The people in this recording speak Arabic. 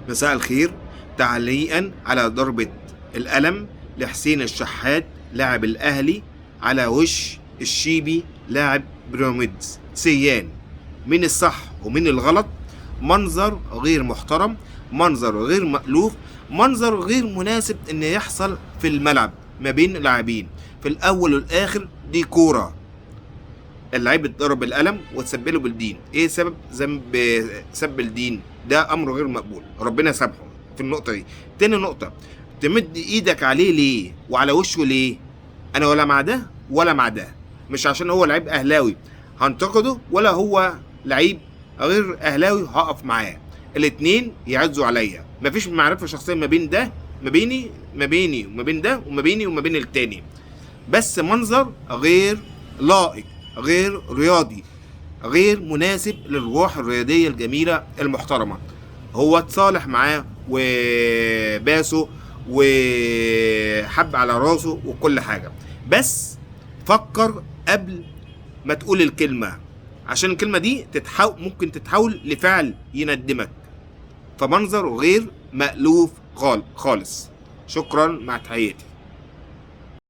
مساء الخير. تعليقا على ضربة القلم لحسين الشحات لاعب الأهلي على وش الشيبي لاعب بيراميدز سيان، من الصح ومن الغلط؟ منظر غير محترم، منظر غير مألوف، منظر غير مناسب ان يحصل في الملعب ما بين لاعبين. في الاول والاخر دي كورة، اللعيب اتضرب القلم وتسبله بالدين. ايه سبب ذنب سب الدين؟ ده امر غير مقبول، ربنا يسامحه في النقطة دي. تاني نقطة، تمد ايدك عليه ليه وعلى وشه ليه؟ انا ولا مع ده ولا مع ده، مش عشان هو لعيب اهلاوي هنتقده ولا هو لعيب غير اهلاوي هقف معاه. الاتنين يعزوا عليا، مفيش معرفة شخصية ما بين ده ما بيني وما بين ده وما بيني وما بين التاني، بس منظر غير لائق، غير رياضي، غير مناسب للروح الرياضية الجميلة المحترمة. هو اتصالح معاه وباسه وحب على راسه وكل حاجة، بس فكر قبل ما تقول الكلمة، عشان الكلمة دي ممكن تتحول لفعل يندمك. فمنظر غير مألوف خالص. شكرا، مع تحياتي.